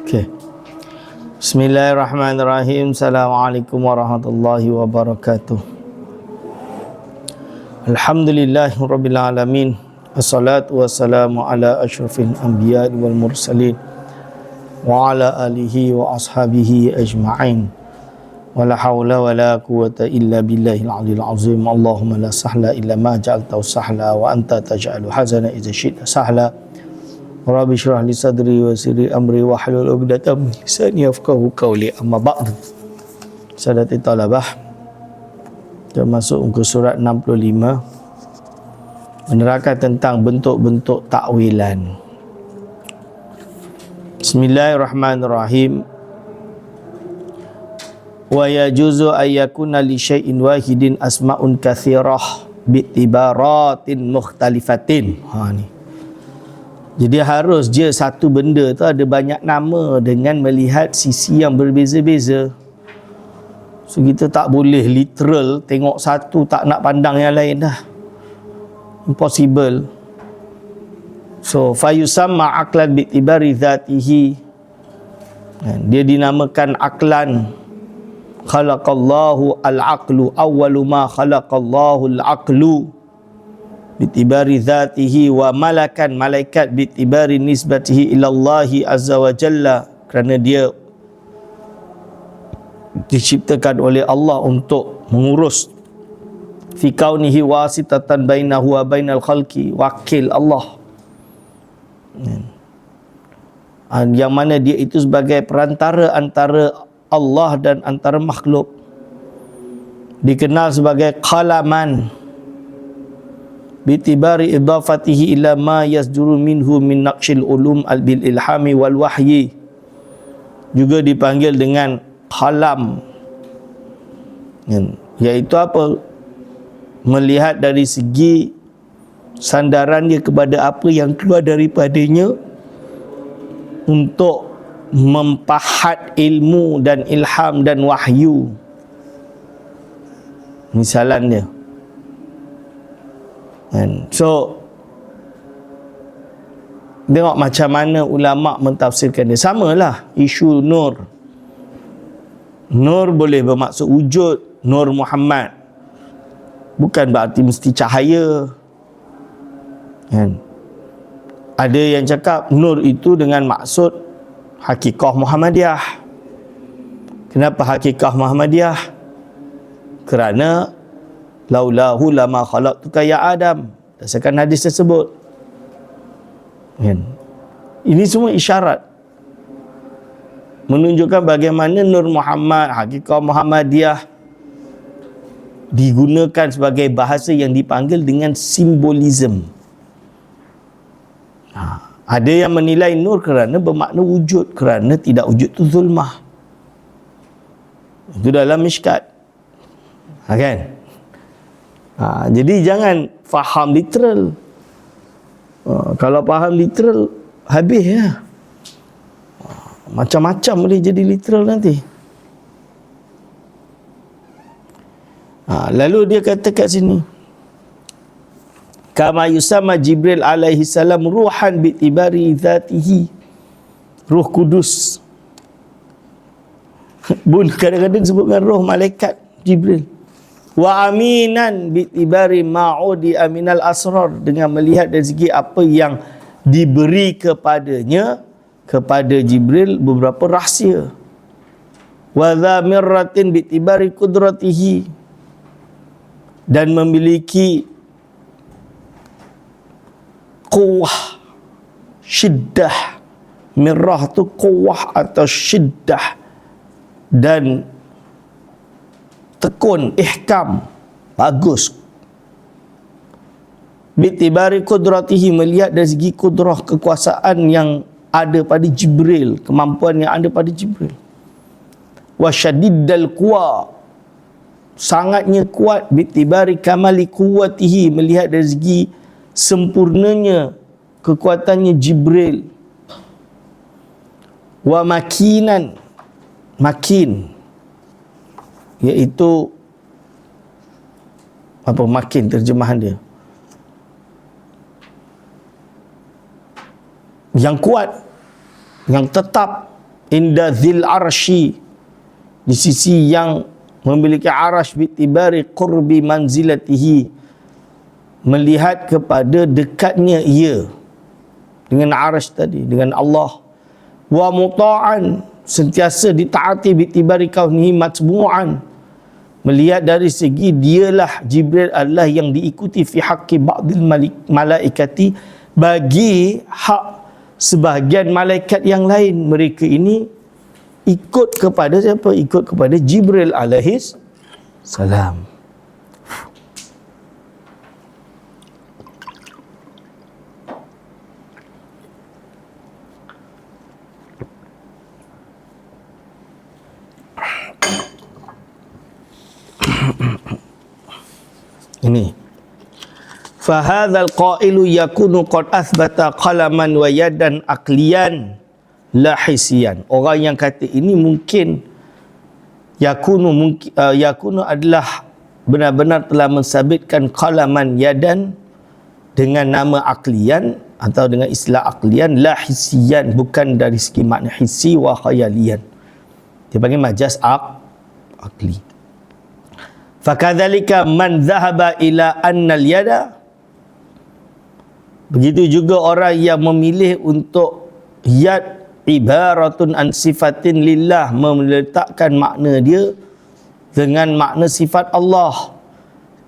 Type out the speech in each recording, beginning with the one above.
Okay. Bismillahirrahmanirrahim. Assalamualaikum warahmatullahi wabarakatuh. Alhamdulillahirabbil alamin. Assalatu wassalamu ala asyrafil anbiya'i wal mursalin wa ala alihi wa ashabihi ajma'in. Wala haula wala quwwata illa billahil aliyil azim. Allahumma la sahla illa ma ja'altahu sahla wa anta taj'alu hazana idza syi'ta sahla. Rabbi syrah li sadri wa sirri amri wa hlul 'uqdatam min lisani yafqahu qawli. Amma ba'd. Sadati talabah, kita masuk ke surat 65, menerangkan tentang bentuk-bentuk takwilan. Bismillahirrahmanirrahim. Wa yajuzu ayyakuna li syai'in wahidin asma'un katsirah bi'tibaratin mukhtalifatin. Ni. Jadi harus je satu benda tu ada banyak nama dengan melihat sisi yang berbeza-beza. So kita tak boleh literal tengok satu tak nak pandang yang lain dah. Impossible. So fayusamma aqlan bi'tibari dzatihi. Dia dinamakan aklan. Khalaqallahu al-aqlu, awwalu ma khalaqallahu al-aqlu bitibari dzatihi, wa malakan, malaikat bitibari nisbatihi ilallahi azza wa jalla, kerana dia diciptakan oleh Allah untuk mengurus fi kaunihi wasitatan bainahu wa bainal khalqi, wakil Allah, yang mana dia itu sebagai perantara antara Allah dan antara makhluk. Dikenal sebagai qalaman bitibari idafatihi ila ma yasduru minhu min naqshil ulum bil ilhami wal wahyi. Juga dipanggil dengan qalam, iaitu apa? Melihat dari segi sandaran dia kepada apa yang keluar daripadanya untuk mempahat ilmu dan ilham dan wahyu. Misalan dia. So tengok macam mana ulama mentafsirkan dia. Samalah isu nur. Nur boleh bermaksud wujud, nur Muhammad. Bukan berarti mesti cahaya. Ada yang cakap nur itu dengan maksud hakikah Muhammadiyah. Kenapa hakikah Muhammadiyah? Kerana laulahu lama khalaqtuka ya Adam, berdasarkan hadis tersebut. Ini semua isyarat menunjukkan bagaimana Nur Muhammad, hakikah Muhammadiyah digunakan sebagai bahasa yang dipanggil dengan simbolism. Ada yang menilai nur kerana bermakna wujud, kerana tidak wujud tu zulmah. Itu dalam Mishkat. Kan? Jadi jangan faham literal. Kalau faham literal, habis ya. Macam-macam boleh jadi literal nanti. Lalu dia kata kat sini, kama yusamma Jibril alaihi salam ruhan bi'tibari dzatihi. Ruh Kudus. Pun kadang-kadang disebutkan roh malaikat Jibril. Wa aminan bi'tibari ma'udi aminal asrar, dengan melihat dari segi apa yang diberi kepadanya, kepada Jibril, beberapa rahsia. Wa dha mirratin bi'tibari kudratihi, dan memiliki quwwah, syiddah. Mirrah tu quwwah atau syiddah, dan tekun, ihkam, bagus. Bitibari kudratihi, melihat dari segi kudrah, kekuasaan yang ada pada Jibril, kemampuan yang ada pada Jibril. Wa syadiddal quwa, sangatnya kuat. Bitibari kamali quwwatihi, melihat dari segi sempurnanya kekuatannya Jibril. Wa makinan, makin, iaitu apa makin terjemahan dia? Yang kuat, yang tetap, inda dzil arsy, di sisi yang memiliki arash, bitibari qurbi manzilatihi, melihat kepada dekatnya ia dengan arash tadi, dengan Allah. Wa muta'an, sentiasa ditaati, bitibari kaunihi matbu'an, melihat dari segi dialah Jibril adalah yang diikuti, fi haqqi ba'dil malaikati, bagi hak sebahagian malaikat yang lain. Mereka ini ikut kepada siapa? Ikut kepada Jibril alaihis salam. Ini fahadzal qailu yakunu qad athbata qalaman wa yadan aqliyan la hisiyan. Orang yang kata ini mungkin yakunu adalah benar-benar telah mensabitkan qalaman yadan dengan nama aqliyan atau dengan istilah aqliyan, la hisiyan, bukan dari segi makna hisi wa khayaliyan. Dia panggil majaz aqli. Fakadzalika man dhahaba ila annal yada, begitu juga orang yang memilih untuk yad ibaratun an sifatin lillah, meletakkan makna dia dengan makna sifat Allah,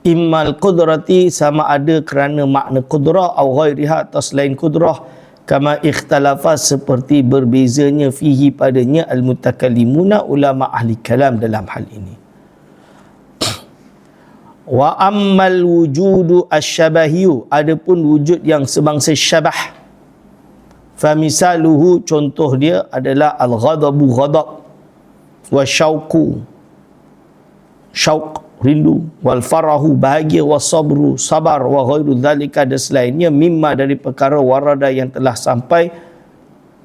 immal qudrati, sama ada kerana makna qudrah, atau ghairiha, atau selain qudrah, kama ikhtalafa, seperti berbezanya fihi padanya al-mutakallimuna, ulama ahli kalam dalam hal ini. Wa ammal wujudu asyabahiyu, adapun wujud yang sebangsa syabah, famisaluhu, contoh dia adalah al-ghadabu, ghadab, wa syauqu, syauq, rindu, wal farahu, bahagia, wa sabru, sabar, wa ghairu dzalika, dan selainnya, mimma, dari perkara warada yang telah sampai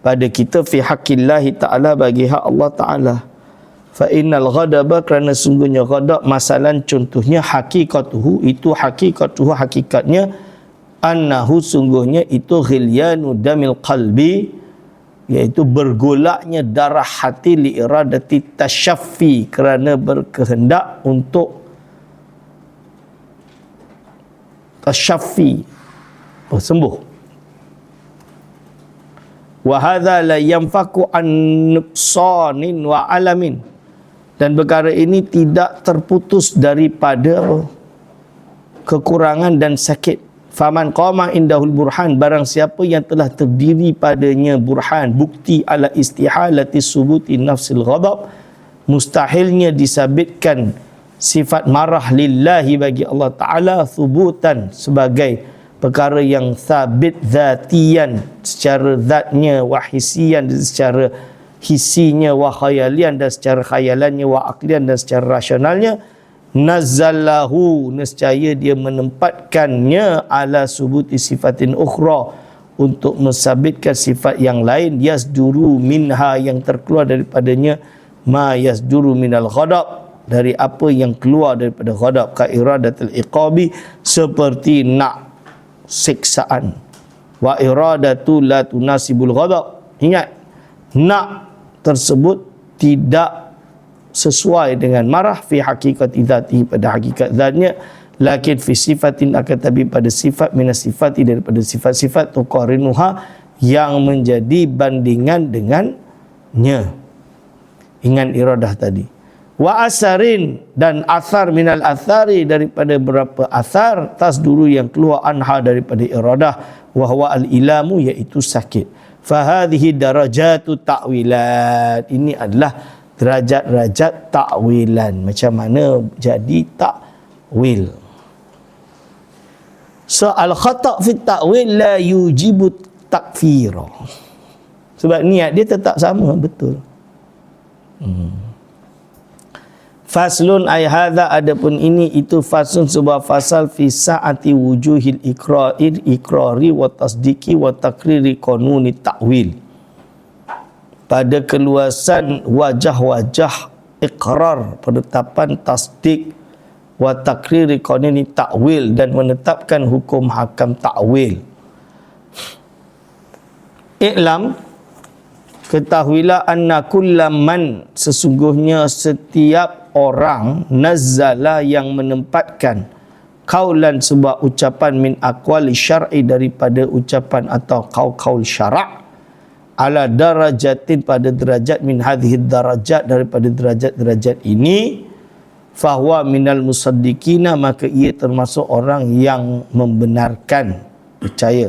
pada kita, fi haqqillahi ta'ala, bagi hak Allah Ta'ala. Fa innal ghadaba, kerana sungguhnya ghadab, masalan contohnya, hakikatuhu, itu hakikatuhu, hakikatnya, annahu, sungguhnya itu, ghilyanu damil qalbi, iaitu bergolaknya darah hati, li iradati tasyaffi, kerana berkehendak untuk tasyaffi, sembuh. Wa hadza la yanfaku an nuqsanin wa alamin, dan perkara ini tidak terputus daripada kekurangan dan sakit. Faman qama indahul burhan, barang siapa yang telah terdiri padanya burhan, bukti, ala istihalati subuti nafsil ghadab, mustahilnya disabitkan sifat marah lillahi, bagi Allah Ta'ala, thubutan, sebagai perkara yang sabit zatiyan, secara zatnya, wahisiyan, secara hisinya, wa khayalian, dan secara khayalannya, wa aqlian, dan secara rasionalnya, nazzalahu, nescaya dia menempatkannya, ala subuti sifatin ukhra, untuk mensabitkan sifat yang lain, yasduru minha, yang terkeluar daripadanya, ma yasduru minal ghadab, dari apa yang keluar daripada ghadab, ka iradatul iqabi, seperti nak siksaan, wa iradatu la tunasibul ghadab, ingat, nak tersebut tidak sesuai dengan marah, fi haqiqati dzatihi, pada hakikat zatnya, lakin fi sifatin, akan tapi pada sifat, minas sifati, daripada sifat-sifat, tuqarinuha, yang menjadi bandingan dengannya. Ingat iradah tadi. Wa asarin, dan athar, minal athari, daripada beberapa athar, tasduru, yang keluar, anha, daripada iradah, wa huwa al-ilamu, iaitu sakit. Fahadhihi darajatu ta'wilat, ini adalah derajat-derajat ta'wilan, macam mana jadi ta'wil. So al-khata' fi ta'wil la yujibu takfira, sebab niat dia tetap sama, betul. Faslun ay hadza, adapun ini, itu faslun, sebuah fasal, fi sa'ati wujuhil ikrari wa tasdiki wa takriri qanuni ta'wil, pada keluasan wajah-wajah ikrar, penetapan tasdik, wa takriri qanuni ta'wil, dan menetapkan hukum hakam ta'wil. I'lam, ketahuilah anna kullaman, sesungguhnya setiap orang, nazzala yang menempatkan, qaulan sebuah ucapan, min aqwali syar'i daripada ucapan atau qaul syarak, ala darajatin pada derajat, min hadhihi darajat daripada derajat-derajat ini, fahuwa minal musaddiqina, maka ia termasuk orang yang membenarkan, percaya.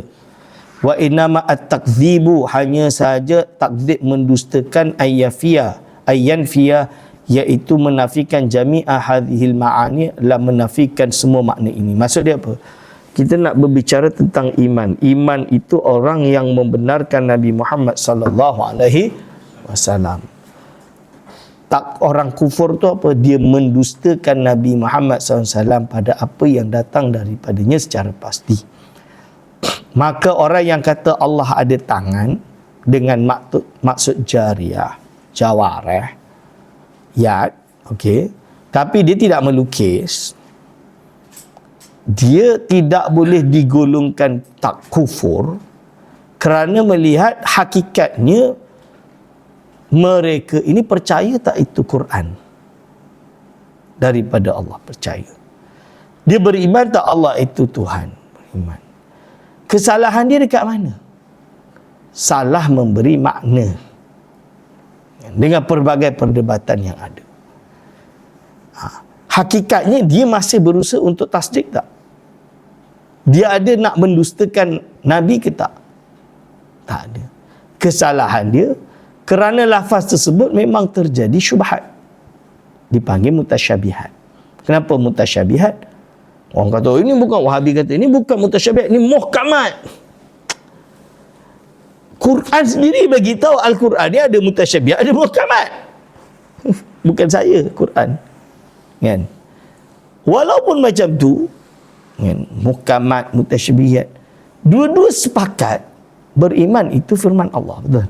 Wa innama at-takdzibu, hanya sahaja takdzib mendustakan, ayyanfiya, iaitu menafikan jami'a hadhil ma'ani, lah menafikan semua makna ini. Maksud dia apa? Kita nak berbicara tentang iman. Iman itu orang yang membenarkan Nabi Muhammad sallallahu alaihi wasallam. Tak, orang kufur tu apa? Dia mendustakan Nabi Muhammad SAW pada apa yang datang daripadanya secara pasti. Maka orang yang kata Allah ada tangan dengan maksud jariah, jawareh, yad, okey, tapi dia tidak melukis, dia tidak boleh digolongkan tak kufur kerana melihat hakikatnya mereka ini percaya tak itu Quran daripada Allah, percaya. Dia beriman tak Allah itu Tuhan, beriman. Kesalahan dia dekat mana? Salah memberi makna dengan pelbagai perdebatan yang ada. Hakikatnya dia masih berusaha untuk tasdik tak? Dia ada nak mendustakan Nabi ke tak? Tak ada. Kesalahan dia kerana lafaz tersebut memang terjadi syubhat, dipanggil mutasyabihat. Kenapa mutasyabihat? Orang kata, oh, ini bukan, Wahabi kata, ini bukan mutasyabihat, ini muhkamat. Quran sendiri bagi tahu Al-Quran ni ada mutasyabihat, ada muhkamat. Bukan saya, Quran. Kan? Walaupun macam tu, kan, muhkamat, mutasyabihat, dua-dua sepakat beriman itu firman Allah, betul?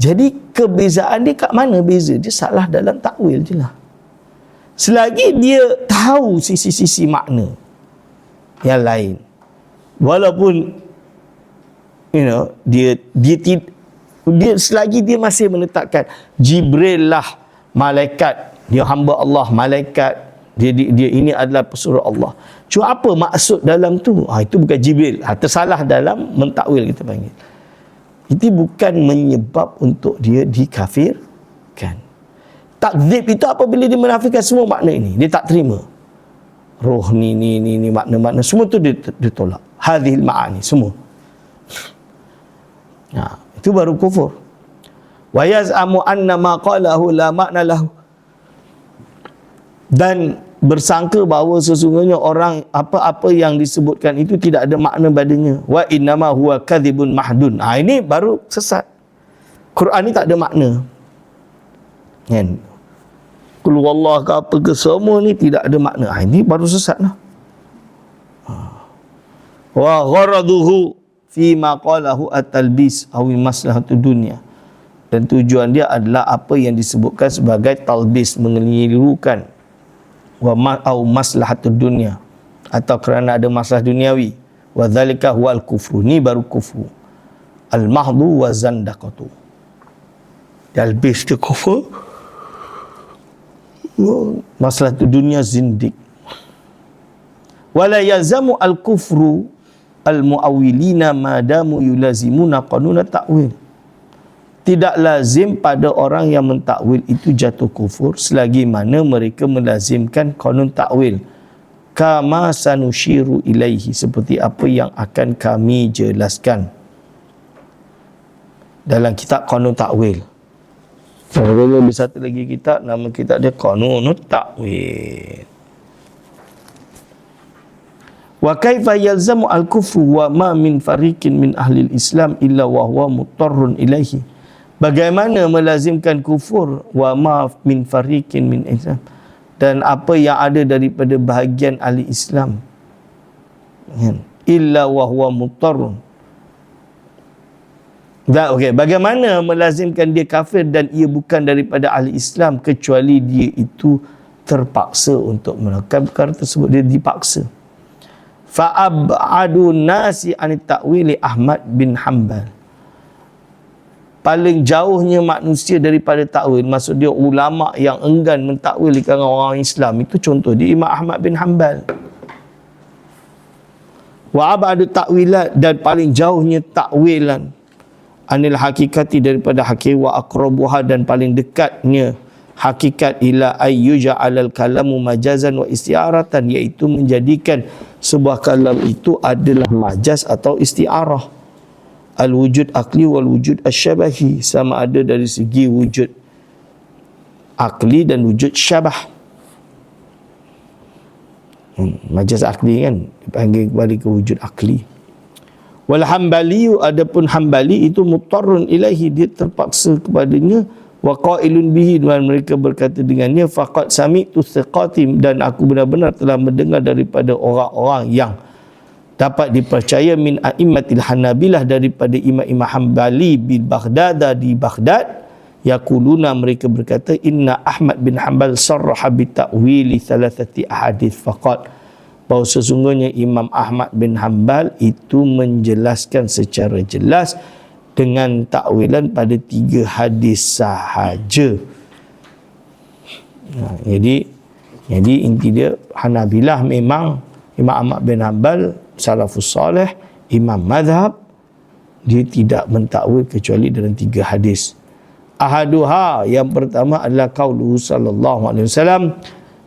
Jadi kebezaan dia kat mana beza? Dia salah dalam takwil je lah. Selagi dia tahu sisi-sisi makna yang lain, walaupun dia selagi dia masih menetapkan Jibril lah malaikat, dia hamba Allah, malaikat, dia ini adalah pesuruh Allah. Cuma apa maksud dalam tu? Itu bukan Jibril. Tersalah dalam mentakwil, kita panggil. Itu bukan menyebab untuk dia dikafirkan. Takdzib itu apabila dia menafikan semua makna ini, dia tak terima. Roh ni makna-makna semua tu dia tolak. Hadhil ma'ani semua. Itu baru kufur. Wa yaz'amu anna ma qalahu la ma'na lahu. Dan bersangka bahawa sesungguhnya orang apa-apa yang disebutkan itu tidak ada makna badannya. Wa innama huwa kadzibun mahdun. Ini baru sesat. Quran ni tak ada makna. Kan? Qul huwallahu ke apa ke semua ni tidak ada makna. Ini baru sesat lah. Wa gharaduhu fi ma qalahu at-talbis aw maslahatud dunya. Dan tujuan dia adalah apa yang disebutkan sebagai talbis, mengelirukan, wa au maslahatud dunya, atau kerana ada masalah duniawi. Wa dzalika huwal kufru, ni baru kufru. Al mahdhu wa zandaqatu. Talbis tu kufur, maslahatud dunya zindik. Wala yazamu al kufru al muawwilina madamu yulazimuna qanuna ta'wil. Tidak lazim pada orang yang mentakwil itu jatuh kufur selagi mana mereka melazimkan qanun takwil. Kama sanushiru ilaihi, seperti apa yang akan kami jelaskan dalam kitab qanun takwil. Ada satu lagi kitab, nama kitab dia Qanunut Ta'wil. Wa kaifa yalzamu al-kufru wa ma min fariqin min ahli al-Islam illa wa huwa muttarrun ilaihi. Bagaimana melazimkan kufur wa ma min fariqin min Islam, dan apa yang ada daripada bahagian ahli Islam, illa wa huwa muttarrun. Bagaimana melazimkan dia kafir dan ia bukan daripada ahli Islam kecuali dia itu terpaksa untuk melakukan perkara tersebut, dia dipaksa. Fa ab'adu nasi an ta'wili Ahmad bin Hanbal. paling jauhnya manusia daripada takwil, maksud dia ulama yang enggan mentakwil di kalangan orang Islam, itu contoh dia Imam Ahmad bin Hanbal. Wa abadu ta'wilat, dan paling jauhnya takwilan, anil hakikati, daripada hakikat, wa aqrabuha, dan paling dekatnya hakikat, ila ayyuja'alal kalamu majazan wa isti'aratan, iaitu menjadikan sebuah kalam itu adalah majaz atau isti'arah. Al wujud akli wal wujud asyabahi, sama ada dari segi wujud akli dan wujud syabah. Majaz akli kan dipanggil kembali ke wujud akli. Wal hambaliyu, adapun hambali itu muttarun ilaihi, dia terpaksa kepadanya, wa qailun bihi, dan mereka berkata dengannya, faqad sami'tu thiqatim, dan aku benar-benar telah mendengar daripada orang-orang yang dapat dipercaya, min a'immatil hanabilah, daripada imam-imam Hambali bil Baghdad, di Baghdad, yaquluna, mereka berkata, inna Ahmad bin Hanbal sarraha bi ta'wili thalathati ahadits faqat, bahawa sesungguhnya Imam Ahmad bin Hanbal itu menjelaskan secara jelas dengan takwilan pada 3 hadis sahaja. Jadi inti dia, Hanabilah memang Imam Ahmad bin Hanbal salafus salih, imam madhab, dia tidak mentakwil kecuali dalam 3 hadis. Ahaduha, yang pertama adalah qauluhu sallallahu alaihi wasallam,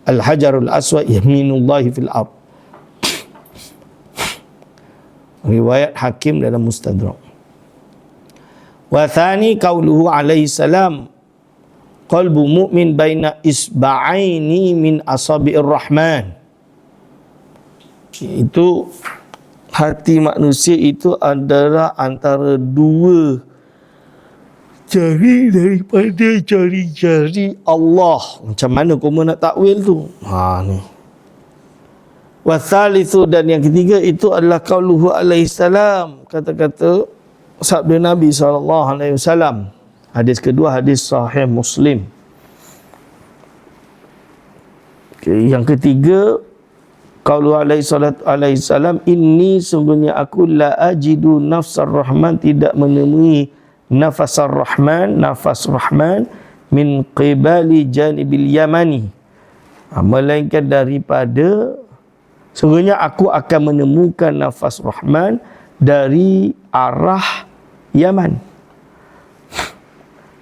al-hajarul aswad yaminullahi fil ard, riwayat Hakim dalam Mustadrak. Wa thani qauluhu alaihi salam, qalbu mu'min baina isba'aini min asabi'ir rahman, itu hati manusia itu adalah antara 2 jari daripada jari-jari Allah. Macam mana kau nak takwil tu? Ni. Wa thalithu, dan yang ketiga itu adalah qauluhu alaihi salam, kata-kata sabda Nabi SAW. Hadis kedua, hadis sahih Muslim. Yang ketiga, qauluhu alaihi salam, inni, sungguhnya aku, la ajidu nafsar rahman, tidak menemui nafasar rahman, nafas rahman, min qibali janibil yamani, melainkan daripada, sungguhnya aku akan menemukan nafas rahman dari arah Yaman.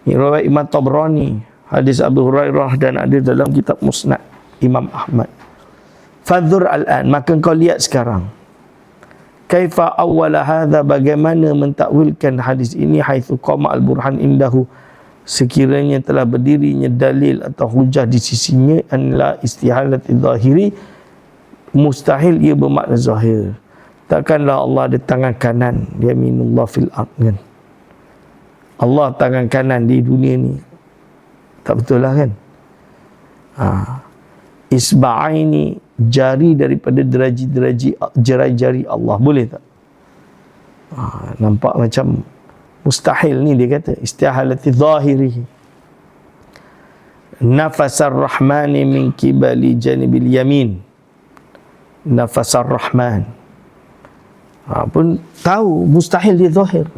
Ini riwayat Imam Tabrani, hadis Abu Hurairah, dan ada dalam kitab Musnad Imam Ahmad. Fadhur al-an, maka kau lihat sekarang, kaifa awwala hadha, bagaimana mentakwilkan hadis ini, haitsu qama al-burhan indahu, sekiranya telah berdirinya dalil atau hujah di sisinya, an la istihalati zahiri, mustahil ia bermakna zahir. Takkanlah Allah ada tangan kanan, yaminullah fil ard, kan? Allah tangan kanan di dunia ni, tak betul lah, kan? Isba'aini, jari daripada jari-jari Allah, boleh tak? Nampak macam mustahil ni, dia kata istihalati zahirihi. Nafasar rahmani min kibali janibil yamin, nafasar rahman, pun tahu mustahil dia zahir.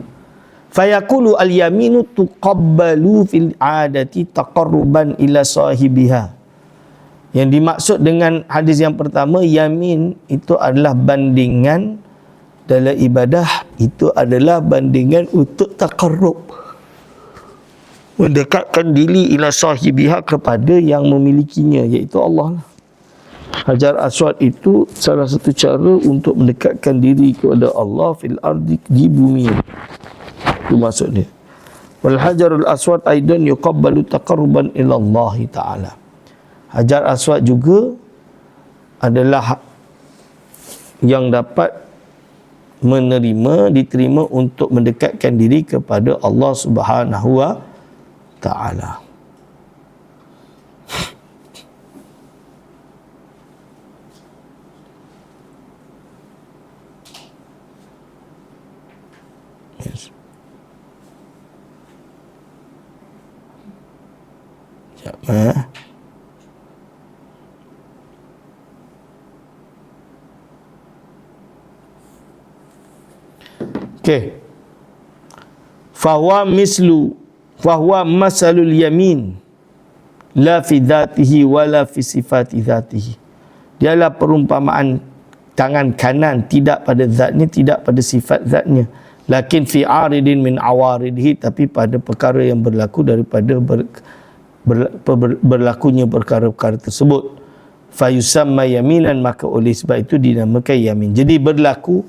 Fayaqulu al-yaminu tuqabbalu fil adati taqarruban ila sahibiha. Yang dimaksud dengan hadis yang pertama, yamin itu adalah bandingan dalam ibadah, itu adalah bandingan untuk taqarrub, mendekatkan diri ila sahibiha, kepada yang memilikinya, iaitu Allah lah. Hajar Aswad itu salah satu cara untuk mendekatkan diri kepada Allah fil ardi, di bumi. Itu maksudnya. Wal hajarul aswad aidan yuqabbalu taqarruban ila Allah Ta'ala. Hajar Aswad juga adalah yang dapat diterima untuk mendekatkan diri kepada Allah Subhanahu wa Ta'ala. Yes. Sekejap, Okey. fahuwa masalul yamin la fi dhatihi wala fi sifati dhatihi. Dialah perumpamaan tangan kanan, tidak pada zatnya, tidak pada sifat zatnya, lakin fi aridin min awaridihi, tapi pada perkara yang berlaku daripada berlakunya perkara-perkara tersebut. Fayusamma yaminan, maka oleh sebab itu dinamakan yamin. Jadi berlaku,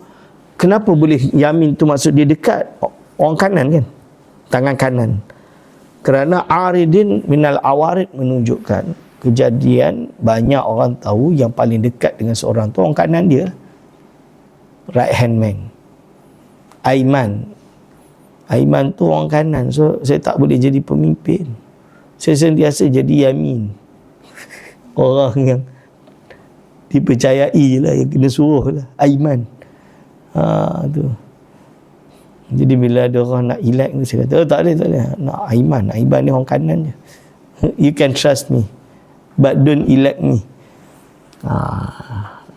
kenapa boleh yamin tu maksud dia dekat? Orang kanan kan, tangan kanan. Kerana aridin minal awarid menunjukkan kejadian banyak orang tahu yang paling dekat dengan seorang tu orang kanan dia, right hand man. Aiman tu orang kanan, so saya tak boleh jadi pemimpin. Saya sentiasa jadi yamin. Orang yang dipercayai lah, yang kena suruh lah, Aiman. Tu. Jadi bila ada orang nak elect tu, saya kata, tak boleh. Nak Aiman ni orang kanan je. You can trust me, but don't elect me.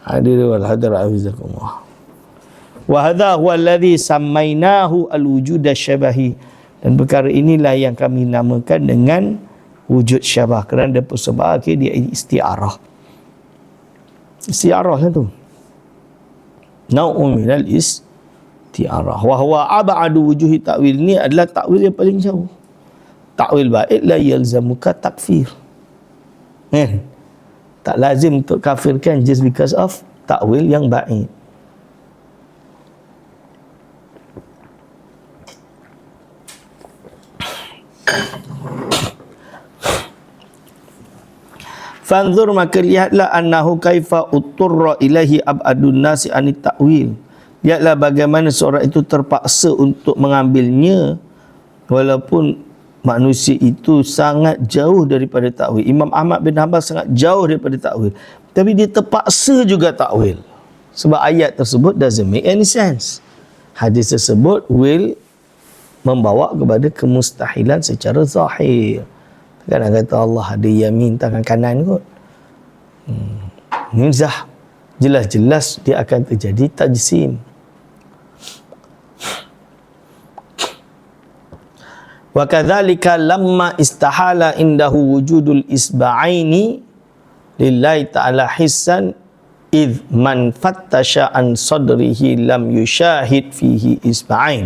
Ada wal hadra afizakumullah. Wa hadha huwa alladhi sammainahu al-wujud asy-syabahi. Dan perkara inilah yang kami namakan dengan wujud syabah, kerana dia persebab dia isti'arah. Isti'arah lah tu. Nau'un minal isti'arah. Wa huwa ab'adu wujuhi ta'wil. Ni adalah ta'wil yang paling jauh. Ta'wil baik la yalzamuka takfir. Tak lazim untuk kafirkan just because of ta'wil yang baik. Fanzur, maka lihatlah, annahu kaifa uturra ilahi ab'adun nasi anit ta'wil. Lihatlah bagaimana seorang itu terpaksa untuk mengambilnya walaupun manusia itu sangat jauh daripada ta'wil. Imam Ahmad bin Hanbal sangat jauh daripada ta'wil, tapi dia terpaksa juga ta'wil. Sebab ayat tersebut doesn't make any sense. Hadis tersebut will membawa kepada kemustahilan secara zahir. Kan nak kata Allah ada yamin tangan kanan kot. Nizah. Jelas-jelas dia akan terjadi tajsim. Wa kadzalika lamma istahala indahu wujudul isba'aini lillahi ta'ala hissan idh man fattasha an sadrihi lam yushahid fihi isba'ain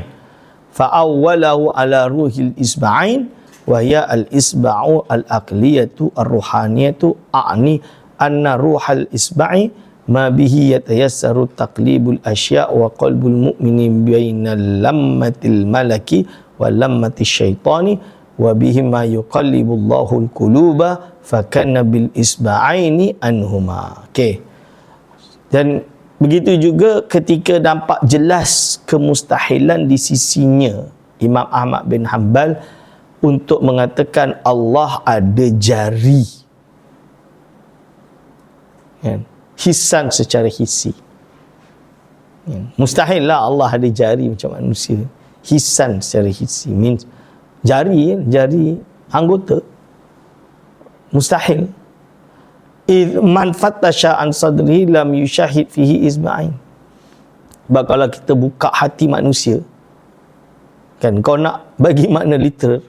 fa awwalahu ala ruhil isba'ain wahya al-isba'u al-aqliyatu ar-ruhaniyatu a'ni anna ruhal isba'i ma bihi yatayassaru taqlibul asya' wa qalbul mu'mini bainal lammatil malaki wa lammatis syaitani wa bihi ma yuqallibullahu al-quluba fakana bil isba'aini anhuma. Okey. Dan begitu juga ketika nampak jelas kemustahilan di sisinya Imam Ahmad bin Hanbal untuk mengatakan Allah ada jari, hisan secara hisi. Mustahil lah Allah ada jari macam manusia. Hisan secara hisi means jari anggota. Mustahil. Man fattasha an sadrihi lam yushahid fihi isba'ain. Sebab kalau kita buka hati manusia, kan, kau nak bagi makna literal,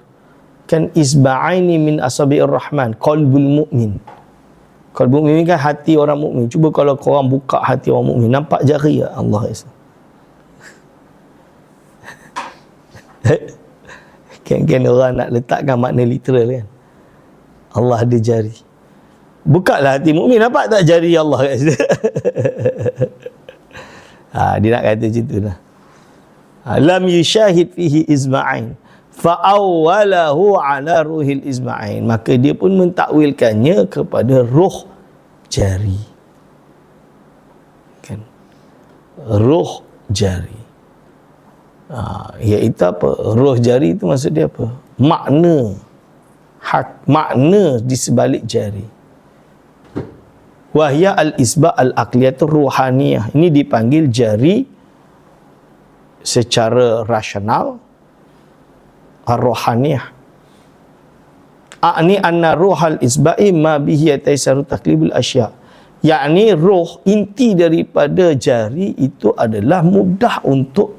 kan, isba'aini min asabi'ir rahman, qalbul mu'min. Qalbul mu'min kan hati orang mukmin. Cuba kalau korang buka hati orang mukmin, nampak jari Allah Isa. Kan orang nak letakkan makna literal kan. Allah ada jari. Bukalah hati mukmin, nampak tak jari Allah kat situ? Dia nak kata macam itulah. Lam yushahid fihi isma'ain fa'awwalahu ala ruhil isma'ain, maka dia pun mentakwilkannya kepada ruh jari. Kan? Ruh jari. Iaitu apa? Ruh jari itu maksud dia apa? Makna di sebalik jari. Wahya al-isba' al-aqliyatu ruhaniyah. Ini dipanggil jari secara rasional, ar-ruhaniyah. A'ni anna ruhal isba'i ma bihi yataisaru taklibul asya'. Yakni ruh inti daripada jari itu adalah mudah untuk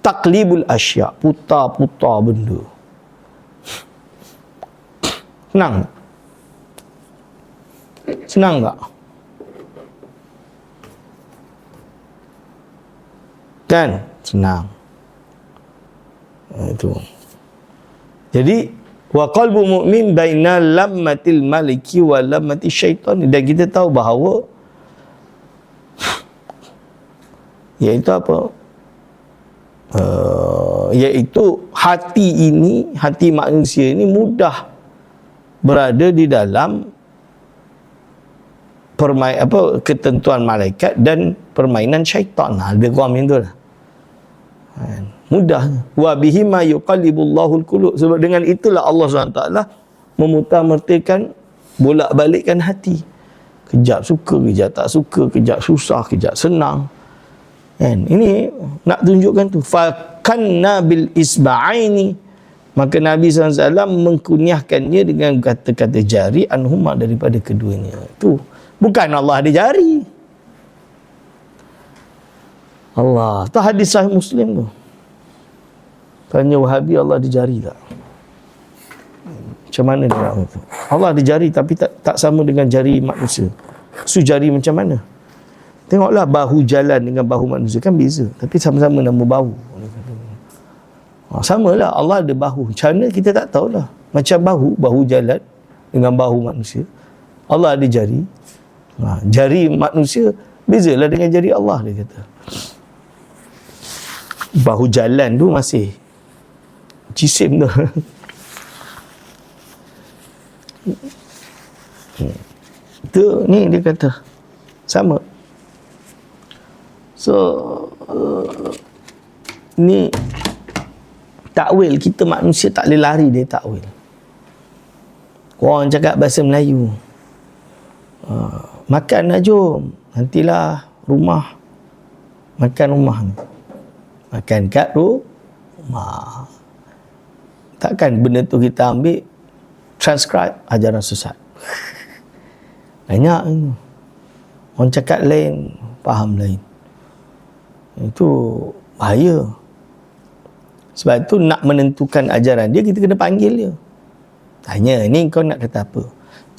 Taqlibul asya, putar-putar benda. Senang tak? Senang tak? Kan? Senang. Itu. Jadi wa qalbu mu'min baina lammatil maliki wa lammati syaitan. Dan kita tahu bahawa iaitu apa? Iaitu hati ini, hati manusia ini mudah berada di dalam ketentuan malaikat dan permainan syaitan. Lebih kurang macam itulah. Mudah. Wa bihi ma yuqallibullahu al-qulub. Sebab dengan itulah Allah SWT memutar-mertakan, bolak-balikkan hati. Kejap suka, kejap tak suka, kejap susah, kejap senang. Kan? Ini nak tunjukkan tu. Fakanna bil isba'aini. Maka Nabi SAW mengkunyahkannya dengan kata-kata jari anhuma, daripada keduanya. Itu bukan Allah ada jari. Allah. Tu hadis sahih Muslim tu. Tanya Wahabi, Allah ada jari tak? Macam mana dia nak tu? Allah ada jari tapi tak sama dengan jari manusia. So jari macam mana? Tengoklah bahu jalan dengan bahu manusia, kan beza. Tapi sama-sama nama bahu. Samalah, Allah ada bahu. Macam mana kita tak tahulah. Macam bahu jalan dengan bahu manusia. Allah ada jari. Jari manusia bezalah dengan jari Allah, dia kata. Bahu jalan tu masih jisim tu. Tu ni dia kata sama. So ni takwil, kita manusia tak boleh lari dari takwil. Orang cakap bahasa Melayu, makan lah jom, nantilah rumah, makan rumah ni, makan kat rumah. Takkan benda tu kita ambil transcribe ajaran sesat. Banyak ni. Orang cakap lain, faham lain. Itu bahaya. Sebab tu nak menentukan ajaran dia, kita kena panggil dia. Tanya, ni kau nak kata apa?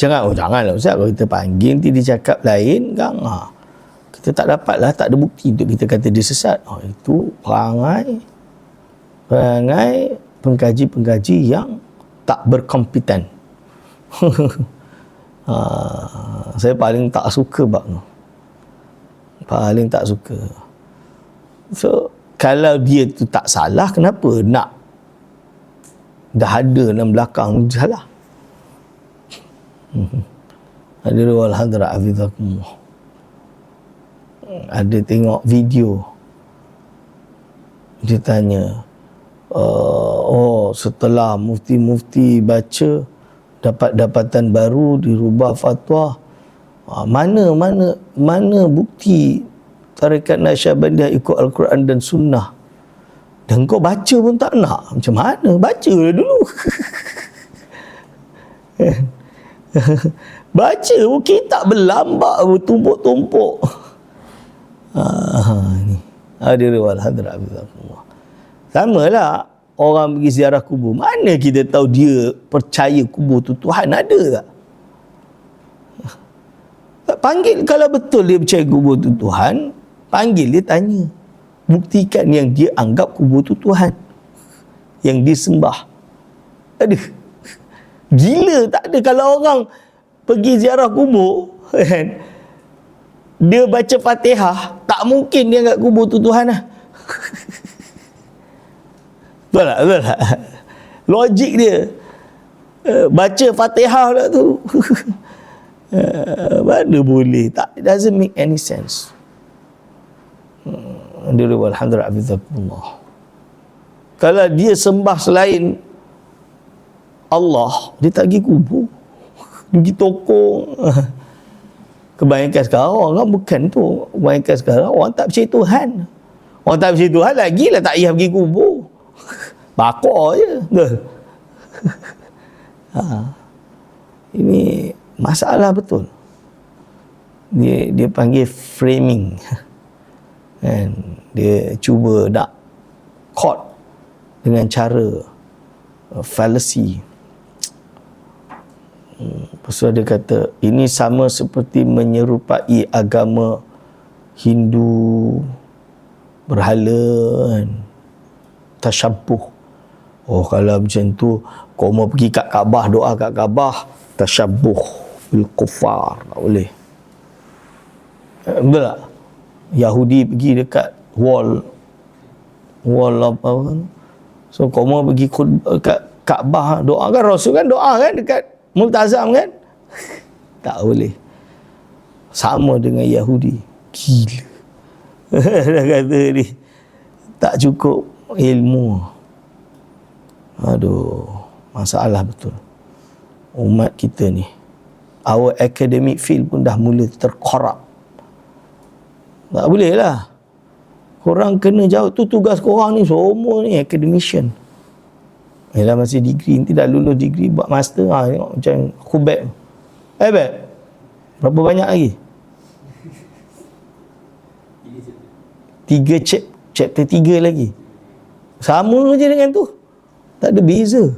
Janganlah Ustaz, kalau kita panggil nanti dia cakap lain kan. Kita tak dapatlah, tak ada bukti untuk kita kata dia sesat. Itu perangai pengkaji-pengkaji yang tak berkompeten. Saya paling tak suka bab tu. Paling tak suka. So kalau dia tu tak salah, kenapa nak dah ada dalam belakang salah? Ada wal hadra hafizakumullah. Ada tengok video, dia tanya, setelah mufti-mufti baca dapat dapatan baru, dirubah fatwa, mana bukti tarekat Naqsyabandiyah ikut Al-Quran dan Sunnah? Dan kau baca pun tak nak. Macam mana? Baca lah dulu. Baca pun kitab berlambak, bertumpuk-tumpuk. Ni ada riwayat hadrat Abdullah. Sama lah orang pergi ziarah kubur. Mana kita tahu dia percaya kubur tu Tuhan ada tak? Panggil, kalau betul dia percaya kubur tu Tuhan, panggil dia, tanya. Buktikan yang dia anggap kubur tu Tuhan, yang dia sembah. Aduh, gila tak ada. Kalau orang pergi ziarah kubur kan, dia baca Fatihah, tak mungkin dia anggap kubur tu Tuhan lah. Betul tak? Betul tak? Logik dia. Baca Fatihah lah tu. Mana boleh? Tak, it doesn't make any sense. Alhamdulillah. Kalau dia sembah selain Allah, dia tak pergi kubur, dia pergi toko. Kebanyakan sekarang orang kan bukan tu. Kebanyakan sekarang orang tak percaya Tuhan. Orang tak percaya Tuhan lagilah tak payah pergi kubur. Bakar je. Ini masalah betul. Dia panggil framing. Kan? Dia cuba nak caught dengan cara fallacy. Pasal dia kata ini sama seperti menyerupai agama Hindu berhala kan, tasyabbuh. Oh, kalau macam tu kau mau pergi kat Kaabah, doa kat Kaabah, tasyabbuh bil kuffar, tak boleh. Betul tak? Yahudi pergi dekat wall apa kan? So kau mau pergi kat Kaabah, doa kan, Rasul kan doa kan dekat Multazam kan? Tak boleh. Sama dengan Yahudi. Gila. Dia kata ni tak cukup ilmu. Aduh, masalah betul umat kita ni. Our academic field pun dah mula terkorup. Tak boleh lah. Korang kena jawab tu, tugas korang ni semua ni academician. Yalah masih degree, nanti dah lulus degree buat master. Tengok macam Khubab. Beb, berapa banyak lagi? 3 chapter 3 lagi. Sama je dengan tu. Tak ada beza.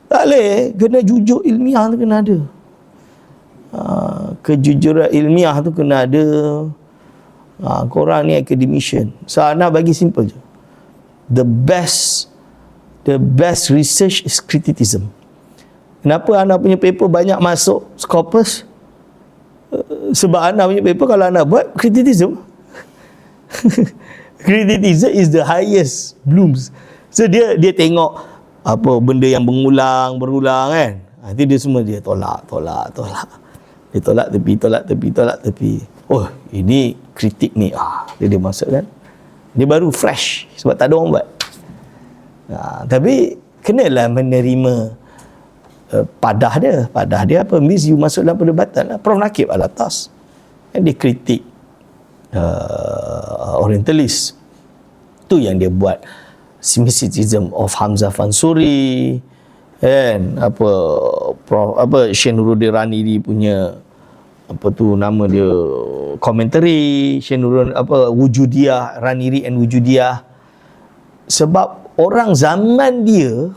Tak boleh. Kena jujur ilmiah tu kena ada. Kejujuran ilmiah tu kena ada. Korang ni academician. So Ana bagi simple je. The best research is criticism. Kenapa Ana punya paper banyak masuk Scopus? Sebab Ana punya paper kalau Ana buat criticism. Criticism is the highest blooms. So dia tengok apa benda yang berulang kan. Nanti dia semua dia tolak. Dia tolak tepi. Oh, ini kritik ni. Dia masukkan. Dia baru fresh sebab tak ada orang buat. Tapi kenalah menerima padah dia apa, means you masuk dalam perdebatan lah. Prof Nakib Alatas dia kritik Orientalist, tu yang dia buat Mysticism of Hamzah Fansuri kan, Syekh Nuruddin Raniri punya apa tu nama dia, commentary Syekh Nuruddin Wujudiyah, Raniri and Wujudiyah. Sebab orang zaman dia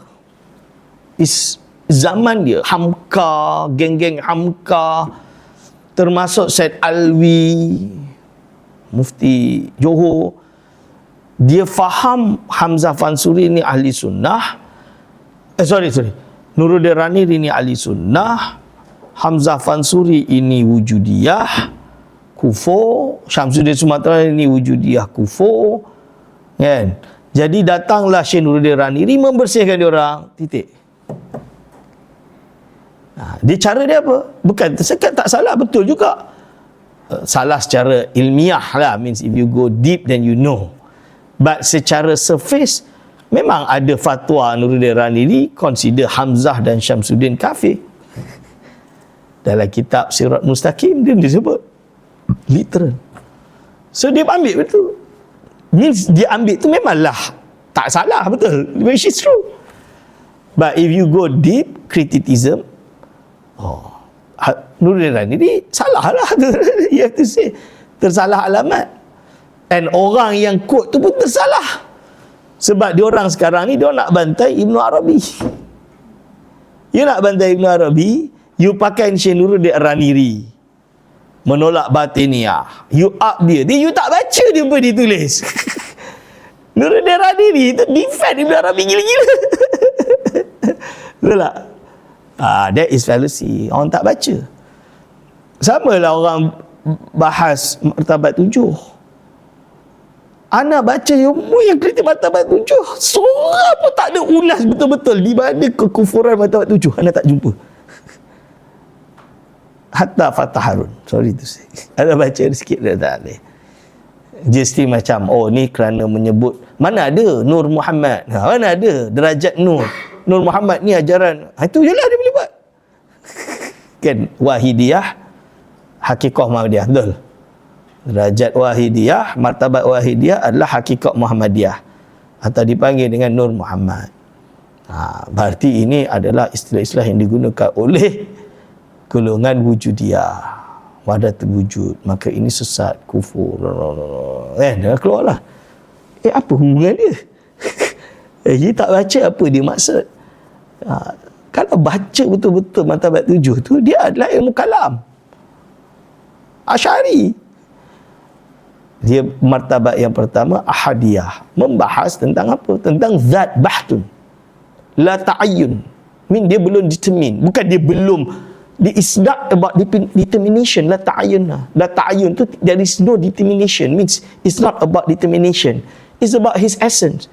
Hamka, geng-geng Hamka, termasuk Said Alwi, Mufti Johor, dia faham Hamzah Fansuri ni ahli sunnah. Nuruddin Raniri ni ahli sunnah, Hamzah Fansuri ini Wujudiyah kufur, Syamsuddin Sumatera ini Wujudiyah kufur kan. Jadi datanglah Syekh Nuruddin Raniri membersihkan dia orang, titik. Dia cara dia apa? Bukan tersekat, tak salah, betul juga. Salah secara ilmiah lah, means if you go deep then you know. But secara surface memang ada fatwa Nuruddin Raniri consider Hamzah dan Syamsuddin kafir. Dalam kitab Sirat Mustaqim dia disebut literal. So dia ambil betul. Means dia ambil tu memanglah tak salah, betul, which is true. But if you go deep criticism, Nuruddin Raniri salah lah. You have to say tersalah alamat. And orang yang quote tu pun tersalah. Sebab diorang sekarang ni dia nak bantai Ibn Arabi. You nak bantai Ibn Arabi, you pakai Syekh Nuruddin Raniri menolak batiniah, you up dia you tak baca dia apa dia tulis. Nuruddin Raniri tu defend Ibn Arabi gila-gila. Betul tak? That is fallacy. Orang tak baca. Sama lah orang bahas martabat 7. Ana baca ilmu yang kritik martabat 7, seorang pun tak ada ulas betul-betul di mana kekufuran martabat 7. Ana tak jumpa. Hatta Fatah Harun, sorry to say, ada baca sikit dah tak boleh. Just macam ni kerana menyebut, mana ada Nur Muhammad, mana ada derajat Nur Muhammad ni ajaran, itu je lah dia boleh buat. Kan Wahidiyah Hakikah Muhammadiyah, betul. Derajat Wahidiyah, martabat Wahidiyah adalah Hakikat Muhammadiyah atau dipanggil dengan Nur Muhammad. Berarti ini adalah istilah-istilah yang digunakan oleh golongan Wujudiyah, wahdatul wujud, maka ini sesat, kufur. Dah keluarlah. Apa hubungan dia? Dia tak baca apa dia maksud. Kalau baca betul-betul martabat 7 tu, dia adalah ilmu kalam Asy'ari. Dia martabat yang pertama ahadiyah, membahas tentang apa? Tentang zat, bahtun la ta'ayyun. Dia belum determine, bukan dia belum, it's not about determination. La ta'ayyun tu there is no determination, means it's not about determination, it's about his essence.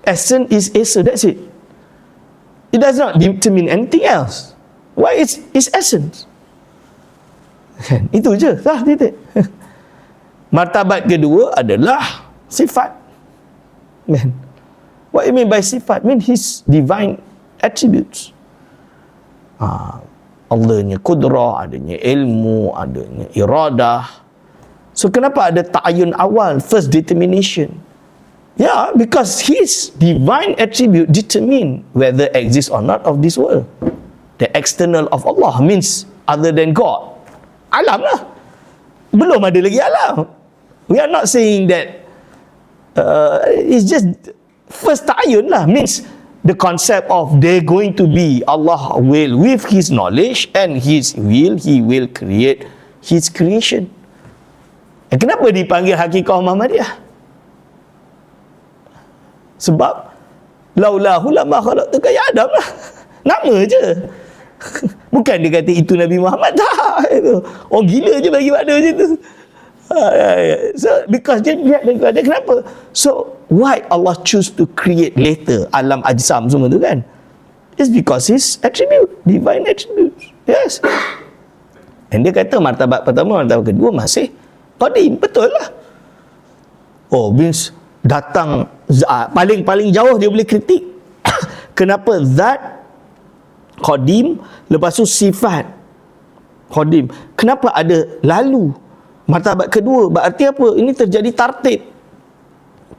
Essence is essence, that's it. It does not determine anything else. Why? It's essence. Itu je, sah titik. Martabat kedua adalah sifat. What you mean by sifat? His divine attributes. Allahnya kudrah, adanya ilmu, adanya iradah. So kenapa ada ta'ayun awal, first determination? Yeah, because his divine attribute determine whether exists or not of this world. The external of Allah means other than God. Alam lah. Belum ada lagi alam. We are not saying that it's just first ta'ayun lah, means the concept of there going to be, Allah will with his knowledge and his will, he will create his creation. Kenapa dipanggil Hakikah Muhammadiyah? Sebab laulahu lama khalaqtuka ya Adam lah. Nama je. Bukan dia kata itu Nabi Muhammad. Tak. Itu. Orang gila je bagi makna macam tu. So, because dia lihat daripada kenapa? So, why Allah choose to create later alam ajsam semua tu kan? It's because his attribute, divine attribute. Yes. And dia kata martabat pertama, martabat kedua masih qadim. Betul lah. Oh, means datang paling jauh dia boleh kritik. Kenapa zat qadim, lepas tu sifat qadim, kenapa ada lalu? Martabat kedua berarti apa? Ini terjadi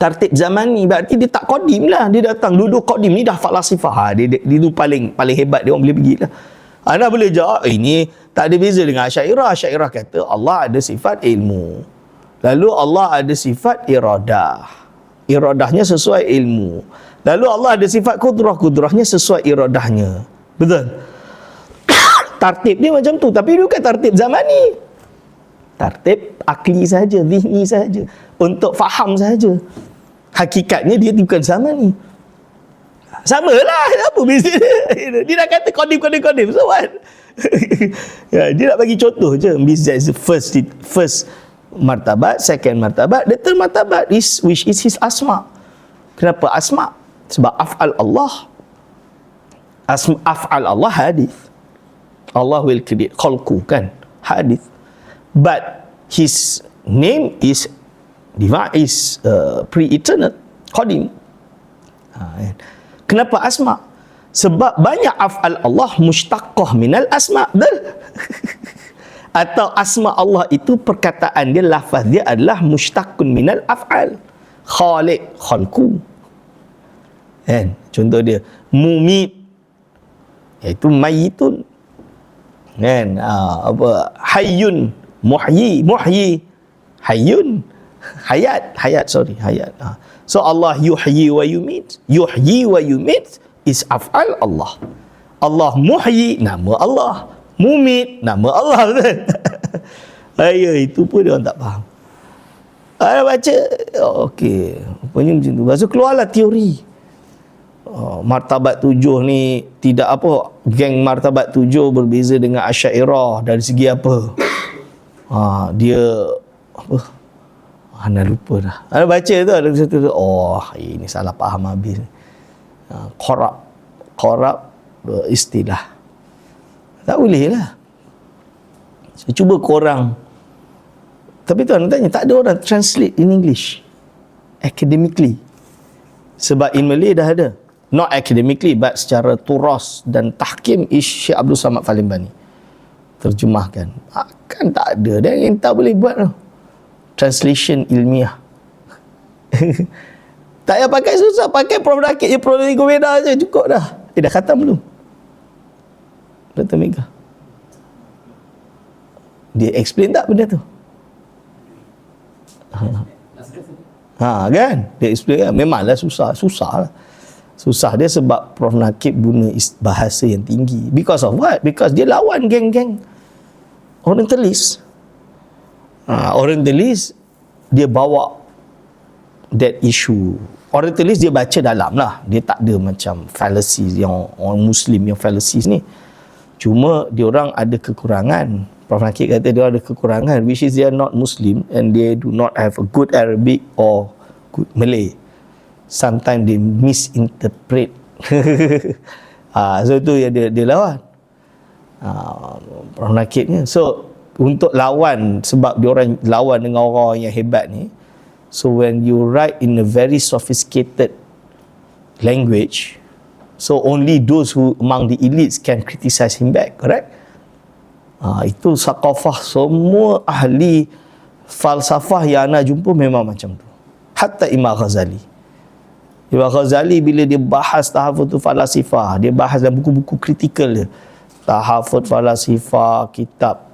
tartib zamani, berarti dia tak qadim lah. Dia datang duduk qadim ni dah falasifah. Dia tu paling hebat, dia orang boleh pergi lah. Anda boleh jawab ini tak ada beza dengan Asy'ariyah. Asy'ariyah kata Allah ada sifat ilmu, lalu Allah ada sifat iradah, iradahnya sesuai ilmu. Lalu Allah ada sifat kudrah, kudrahnya sesuai iradahnya. Betul? Tartib dia macam tu, tapi dia bukan tartib zamani. Tartib akli saja, zihni saja, untuk faham saja. Hakikatnya dia bukan zamani. Sama lah, apa beza dia? Dia nak kata qadim. So what? Dia nak bagi contoh je. That's the first martabat. Second martabat, the third martabat is which is his asma. Kenapa asma? Sebab af'al Allah, af'al Allah hadith. Allah will create khalqu kan, hadith. But his name is divine, is pre-eternal, qadim. Kenapa asma? Sebab banyak af'al Allah mushtaqqah minal asma. Atau asma Allah itu perkataan dia, lafaz dia adalah mushtaqun minal af'al. Khaliq, khalqu. Kan? Contoh dia mumit, iaitu mayitun. Kan? Apa? Hayyun, muhyi. Hayyun, hayat. So Allah yuhyi wa yumit. Yuhyi wa yumit is af'al Allah. Allah muhyi, nama Allah. Mumit, nama Allah. Itu pun dia orang tak faham. Baca, okey, rupanya macam tu. Lepas tu keluarlah teori. Martabat 7 ni tidak apa, geng martabat 7 berbeza dengan Asy'ariyah dari segi apa? Dia apa? Anda lupa dah. Anda baca tu ada satu tu. Ini salah faham habis. Korab istilah. Tak boleh lah. Saya cuba korang. Tapi tuan tanya, tak ada orang translate in English academically. Sebab in Malay dah ada. Not academically, but secara turas dan tahkim is Syekh Abdul Samad Falimbani terjemahkan. Kan tak ada. Dan yang tak boleh buat tu translation ilmiah. Tak payah pakai susah, pakai Prof Rakit je, Prof Gomeda je, cukup dah. Dah khatam belum Dr. Mega? Dia explain tak benda tu? Kan? Dia explain kan? Memanglah susah lah. Susah dia sebab Prof Nakib guna bahasa yang tinggi. Because of what? Because dia lawan geng-geng Orientalis. Orientalis, dia bawa that issue. Orientalis dia baca dalam lah. Dia tak ada macam fallacies yang orang Muslim yang fallacies ni. Cuma dia orang ada kekurangan. Prof Nakib kata dia ada kekurangan, which is they are not Muslim and they do not have a good Arabic or good Malay. Sometimes they misinterpret. So itu yang dia lawan. Prof Nakib ni. So untuk lawan, sebab dia orang lawan dengan orang yang hebat ni, so when you write in a very sophisticated language, so only those who among the elites can criticize him back, correct? Itu sakafah semua ahli falsafah yang ana jumpa memang macam tu. Hatta Imam Ghazali. Imam Ghazali bila dia bahas tahafut falasifah, dia bahas dalam buku-buku kritikal dia. Tahafut falasifah, kitab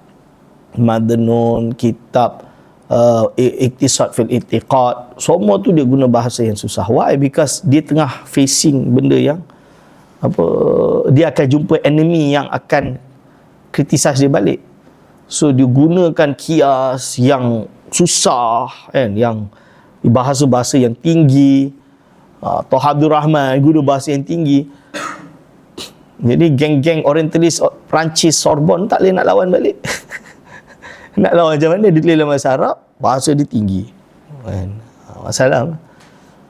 Madnun, kitab Iktisad fil I'tiqad, semua tu dia guna bahasa yang susah. Why? Because dia tengah facing benda yang dia akan jumpa enemy yang akan criticize dia balik. So dia gunakan kias yang susah kan, yang bahasa-bahasa yang tinggi. Toh Abdul Rahman guna bahasa yang tinggi. Jadi geng-geng Orientalis Perancis Sorbonne tak boleh nak lawan balik. Nak lawan macam mana? Dia tulis dalam bahasa Arab, bahasa dia tinggi kan? Masalah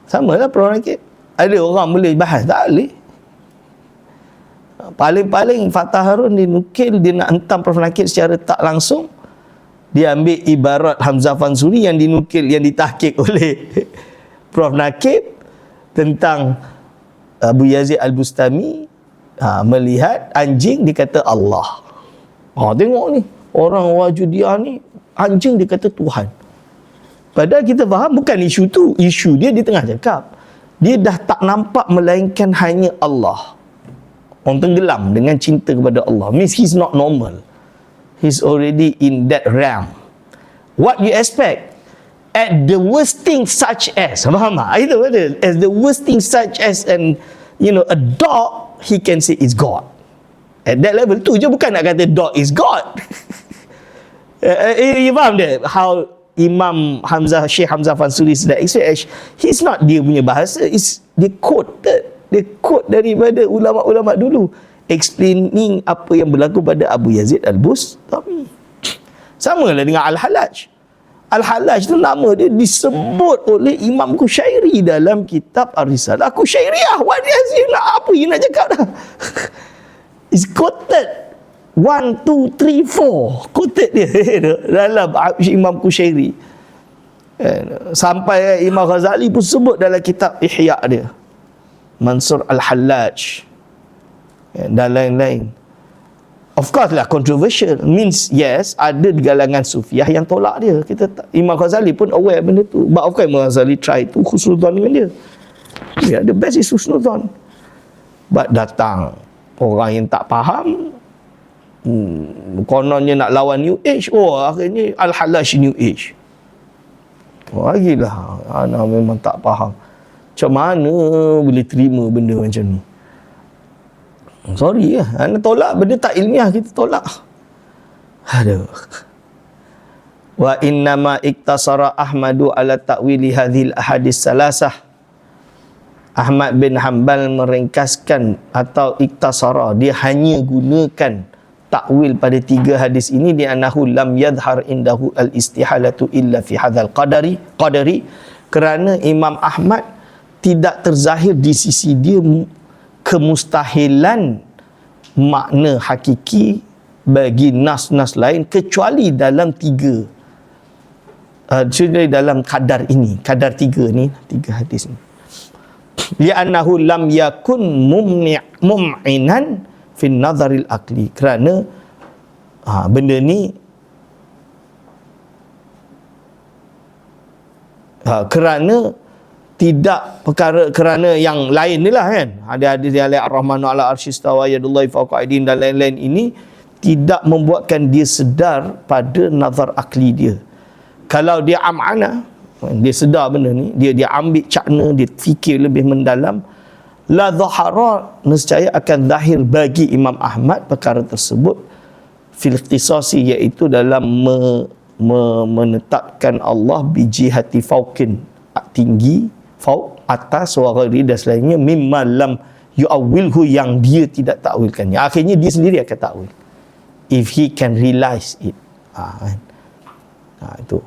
sama lah Prof Nakib. Ada orang boleh bahas, tak boleh. Paling-paling Fatah Harun dinukil, dia nak hentam Prof Nakib secara tak langsung. Dia ambil ibarat Hamzah Fansuri yang dinukil, yang ditahqiq oleh Prof Nakib tentang Abu Yazid Al-Bustami. Melihat anjing, dia kata Allah. Tengok ni, orang Wajudiah ni, anjing dia kata Tuhan. Padahal kita faham bukan isu tu. Isu dia tengah cakap, dia dah tak nampak melainkan hanya Allah. Orang tenggelam dengan cinta kepada Allah. Means he's not normal. He's already in that realm. What you expect? At the worst thing such as, faham tak? Itu betul. As the worst thing such as a dog, he can say it's God. At that level tu je, bukan nak kata dog is God. You faham dia? How Imam Hamzah, Syekh Hamzah Fansuri sedang explain, he's not dia punya bahasa, dia quote daripada ulama-ulama dulu explaining apa yang berlaku pada Abu Yazid Al-Bustami. Sama lah dengan Al-Hallaj. Al-Hallaj tu nama dia disebut oleh Imam Kushairi dalam kitab Ar-Risalah Kushairiyah. What is nak apa you nak cakap dah? It's quoted 1, 2, 3, 4 quoted dia dalam Imam Kushairi. Sampai Imam Ghazali pun sebut dalam kitab Ihya dia, Mansur Al-Hallaj dan lain-lain. Of course lah controversial, means yes, ada di kalangan Sufiah yang tolak dia. Imam Ghazali pun aware benda tu. But of course Imam Ghazali try to husnudzon dengan dia. Yeah, the best is husnudzon. But datang orang yang tak faham, kononnya nak lawan New Age. Akhirnya Al-Hallaj New Age. Lagilah anak memang tak faham. Macam mana boleh terima benda macam ni? Sorry lah, anak tolak benda tak ilmiah, kita tolak. Aduh. Wa innama iktasara Ahmadu ala ta'wili hadhil ahadis salasah. Ahmad bin Hanbal meringkaskan atau iktasara, dia hanya gunakan takwil pada 3 hadis ini, di annahu lam yadhhar indahu al-istihalatu illa fi hadzal qadari, kerana Imam Ahmad tidak terzahir di sisi dia kemustahilan makna hakiki bagi nas-nas lain kecuali dalam 3 dalam kadar ini, kadar 3 ni, 3 hadis ni. Li'annahu lam yakun mum'inan fi nazaril aqli, kerana benda ni kerana tidak perkara, kerana yang lain ni lah kan, ada hadis yang Ar-Rahmanu ala arsyistawa yadullahi fawqa aydihim dan lain-lain ini tidak membuatkan dia sedar pada nazar akli dia. Kalau dia am'ana, dia sedar benda ni, dia ambil cakna, dia fikir lebih mendalam, la dhahara, nescaya akan zahir bagi Imam Ahmad perkara tersebut fil ikhtisasi, iaitu dalam menetapkan Allah bijihati fauqin, tinggi, fauq, atas, wa ghairi, dan selainnya, mimma lam yu'awwilhu, yang dia tidak takwilkannya. Akhirnya dia sendiri akan takwil if he can realize it. Itu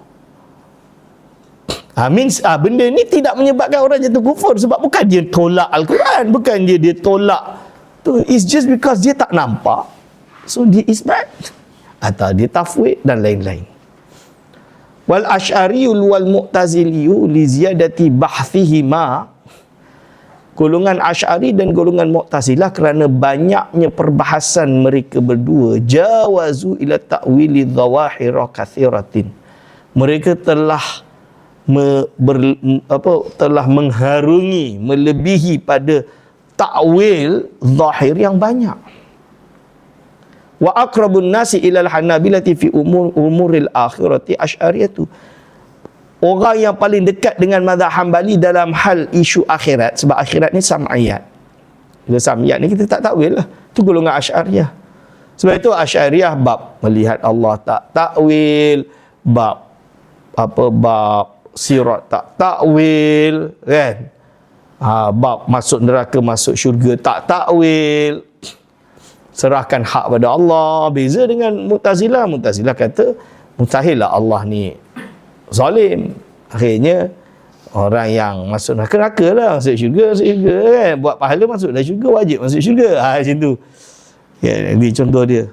benda ni tidak menyebabkan orang jatuh kufur, sebab bukan dia tolak Al-Quran, bukan dia tolak tu, it's just because dia tak nampak, so dia isbat atau dia tafwid dan lain-lain. Wal asy'ariyul wal mu'taziliyyu li ziyadati bahthihima, golongan Asy'ari dan golongan Mu'tazilah kerana banyaknya perbahasan mereka berdua, jawazu ila ta'wili dhawahir katsiratin, mereka telah telah mengharungi, melebihi pada takwil zahir yang banyak. Wa aqrabun nasi ilal hanabilati fi umuril akhirati asy'ariyatu, orang yang paling dekat dengan mazhab Hambali dalam hal isu akhirat, sebab akhirat ni sam'iyat. Bila sam'iyat ni kita tak takwil lah, tu golongan Asy'ariyah. Sebab itu Asy'ariyah bab melihat Allah tak takwil, bab sirat tak takwil, kan? Bab masuk neraka, masuk syurga tak takwil, serahkan hak pada Allah. Beza dengan Mu'tazilah. Mu'tazilah kata mustahillah Allah ni zalim. Akhirnya orang yang masuk neraka lah, masuk syurga kan, buat pahala masuk dalam syurga, wajib masuk syurga. Macam tu ya, ini contoh dia.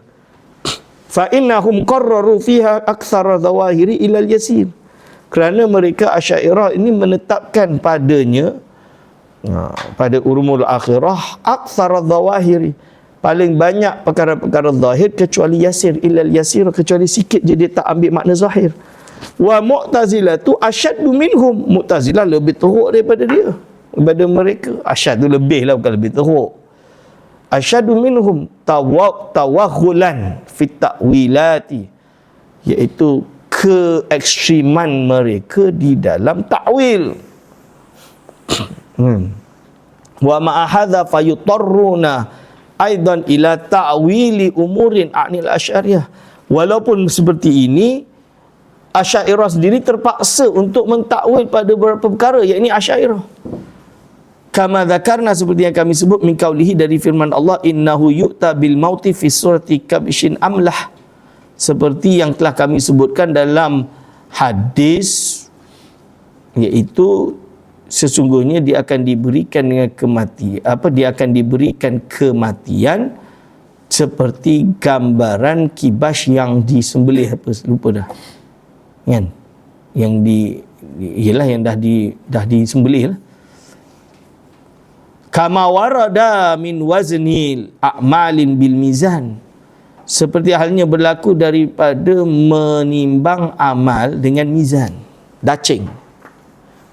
Fa innahum qarraru fiha aktsara zawahiri ila al-yasir, kerana mereka Asy'ariyah ini menetapkan padanya, pada umurul akhirah, aktsara zawahiri, paling banyak perkara-perkara zahir, kecuali yasir, ilal yasir, kecuali sikit je dia tak ambil makna zahir. Wa Mu'tazilah tu asyaddu minhum, Mu'tazilah lebih teruk daripada dia, daripada mereka. Asyad tu lebih lah, bukan lebih teruk. Asyaddu minhum tawaghulan fit ta'wilati, iaitu keekstriman mereka di dalam takwil. Wa ma'a hadza fayutarruna aidan ila ta'wili umurin anil asy'ariyah. Walaupun seperti ini, Asy'ariyah sendiri terpaksa untuk mentakwil pada beberapa perkara, yakni Asy'ariyah. Kama dzakarna, seperti yang kami sebut, min qaulihi, dari firman Allah, innahu yu'ta bil mauti fi surati kabshin amlah, seperti yang telah kami sebutkan dalam hadis, iaitu sesungguhnya dia akan diberikan dengan kematian, dia akan diberikan kematian seperti gambaran kibas yang disembelih, lupa dah kan, yang yang dah disembelih lah. Kama warada min waznil a'malin bil mizan, seperti halnya berlaku daripada menimbang amal dengan mizan, dacing.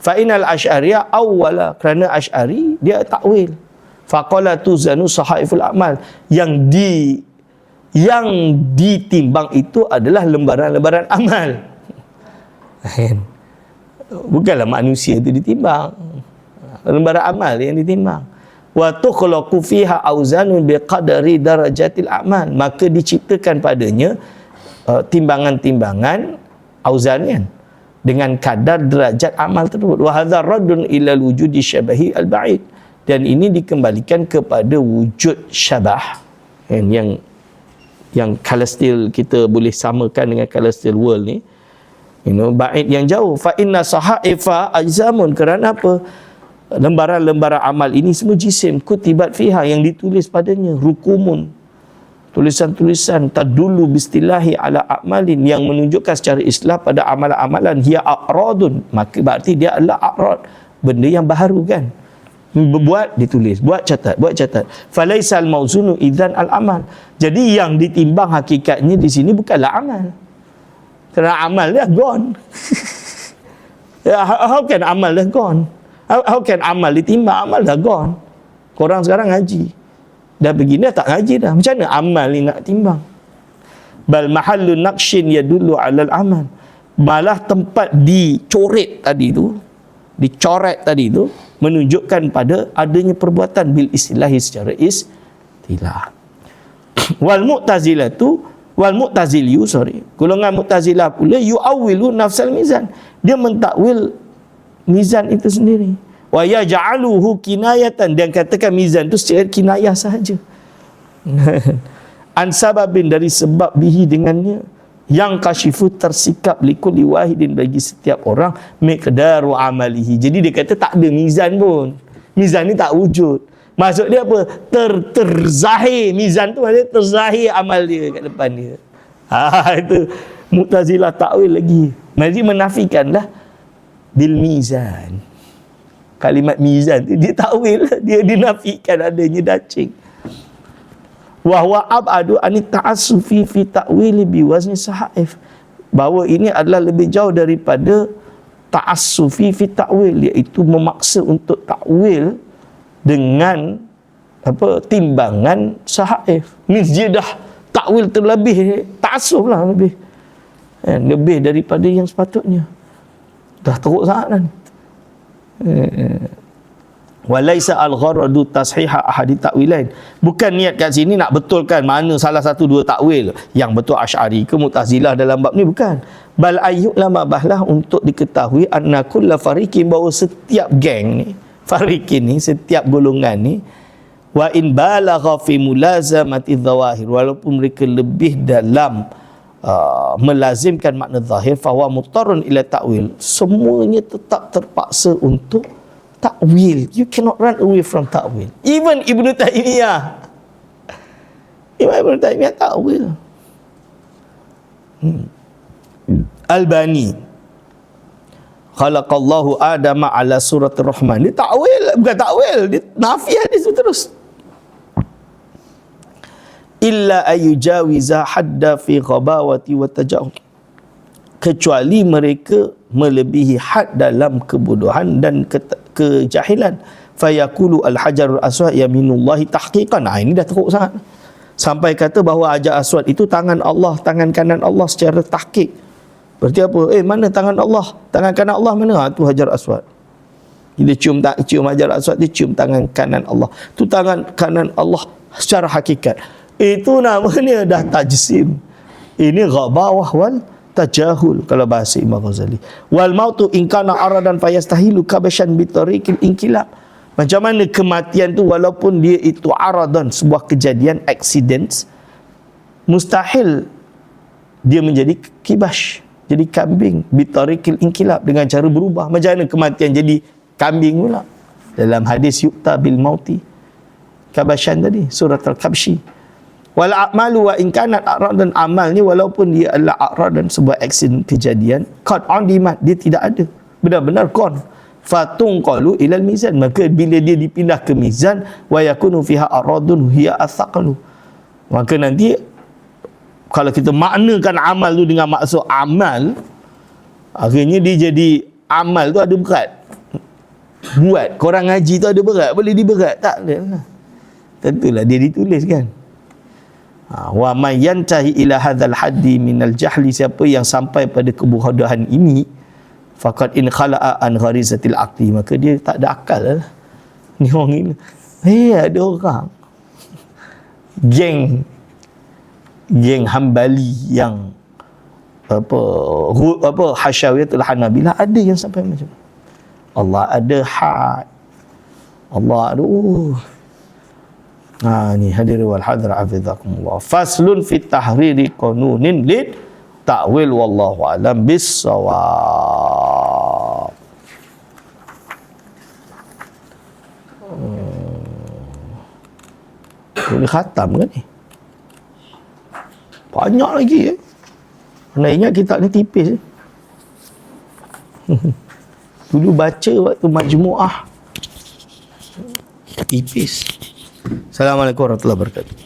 Fa'inal Asy'ariyah awwala, kerana Asy'ari dia takwil. Faqala tuzanu sahaiful a'mal, yang ditimbang itu adalah lembaran-lembaran amal. Bukanlah manusia itu ditimbang, lembaran amal yang ditimbang. Wa tukhlaqu fiha auzanun biqadari darajatil a'mal, maka diciptakan padanya timbangan-timbangan, auzan kan, dengan kadar derajat amal tersebut. Wa hadza raddun ila wujudi syabahi al-ba'id, dan ini dikembalikan kepada wujud syabah yang celestial, kita boleh samakan dengan celestial world ni, ba'id yang jauh. Fa inna sahaifa ajzamun, kerana apa? Lembaran-lembaran amal ini semua jisim, kutibat fiha, yang ditulis padanya, rukumun, tulisan-tulisan, tadullu bistilahi ala a'malin, yang menunjukkan secara istilah pada amalan-amalan, hiya a'radun, maka berarti dia adalah a'rad, benda yang baharu kan, buat ditulis, buat catat. Falaisal mauzunu idzan al-amal, jadi yang ditimbang hakikatnya di sini bukanlah amal, kerana amal dah gone. How can amal dah gone? How can amal ditimbang? Amal dah gone. Korang sekarang ngaji, dah begini dah tak ngaji dah, macam mana amal ni nak timbang? Bal mahallun naqshin yadullu 'alal amal, Malah tempat dicoret tadi tu menunjukkan pada adanya perbuatan bil istilahi secara istilah. Wal mu'taziliyu golongan mu'tazilah pula yu'awwilu nafsal mizan, dia mentakwil mizan itu sendiri. Wa yaj'aluhu kinayatan, dan katakan mizan itu secara kinayah sahaja. An sababin, dari sebab bihi dengannya, yang kasyifu tersikap likulli wahidin, bagi setiap orang miqdaru amalihi. Jadi dia kata tak ada mizan pun, mizan ni tak wujud. Maksud dia apa? Terzahir mizan tu, maksudnya terzahir amal dia kat depan dia. Itu Mu'tazilah takwil lagi. Jadi menafikanlah bil mizan. Kalimat mizan tu dia takwil, dia dinafikan adanya dacing. Wa huwa ab'adu an ta'assufi fi ta'wili bi wazni sahaif. Bahawa ini adalah lebih jauh daripada ta'assufi fi ta'wil, iaitu memaksa untuk takwil dengan timbangan sahaif. Means dia dah takwil terlebih, ta'assuf lah lebih daripada yang sepatutnya. Dah teruk sangat kan. Walaisa al-gharadu tashiha ahadi ta'wilain. Bukan niat kat sini nak betulkan mana salah satu dua takwil yang betul Asy'ari ke Mu'tazilah dalam bab ni, bukan. Bal ayyulama bahlah, untuk diketahui anna kulla fariqin, bahawa setiap geng ni, fariqin ni, setiap golongan ni, wa in balagha fi mulazamati dhawahir, walaupun mereka lebih dalam melazimkan makna zahir, fahuwa mutarrun ila ta'wil, semuanya tetap terpaksa untuk takwil. You cannot run away from takwil. Even Ibn Taymiyah takwil. Albani khalaqallahu adama ala suratir rahman, dia takwil, bukan takwil, dia nafi hadis terus. Illa ayujawiza hadda fi ghabawati wa tajahul, kecuali mereka melebihi had dalam kebodohan dan kejahilan. Fayaqulu al-hajarul aswad yaminullahi tahqiqan. Ini dah teruk sangat, sampai kata bahawa hajar aswad itu tangan Allah, tangan kanan Allah secara tahqiq. Berarti apa? Mana tangan Allah? Tangan kanan Allah mana? Itu hajar aswad. Dia cium hajar aswad, dia cium tangan kanan Allah. Itu tangan kanan Allah secara hakikat. Itu namanya dah tajsim. Ini ghabawah wal tajahul kalau bahasa Imam Ghazali. Wal mautu in kana aradan fayastahilu kabashan bi tariqil inqilab. Macam mana kematian tu walaupun dia itu aradan, sebuah kejadian, accidents, mustahil dia menjadi kibash, jadi kambing, bi tariqil inqilab, dengan cara berubah. Macam mana kematian jadi kambing pula? Dalam hadis yu'ta bil mauti kabashan tadi, surat al-kabshi. Wal a'malu wa in kanat a'radan, amalnya walaupun dia adalah a'radan, sebuah accident, kejadian, qad on demand, dia tidak ada, benar-benar gone. Fatunqalu ilal mizan, maka bila dia dipindah ke mizan, wa yakunu fiha a'radun hiya athqalu, maka nanti kalau kita maknakan amal tu dengan maksud amal, akhirnya dia jadi amal tu ada berat. Buat korang ngaji tu ada berat, boleh diberat? Tak boleh. Tentulah dia ditulis kan. Wa man yantahi ila hadzal haddi minal jahli, siapa yang sampai pada kebodohan ini, faqad in khala'a an gharizatil aqli, maka dia tak ada akal lah. Ni orang ini. Ada orang geng Hambali yang Hasyawiyatul Hanabilah, ada yang sampai macam Allah ada had, Allah ada ni hadir wal hadr hafizakumullah. Faslun fi tahriri qanunin lid ta'wil wallahu alam bis-shawab. Boleh khatam kan ni? Banyak lagi Nak ingat kitab ni tipis Dulu baca waktu majmu'ah tipis. Assalamualaikum warahmatullahi wabarakatuh.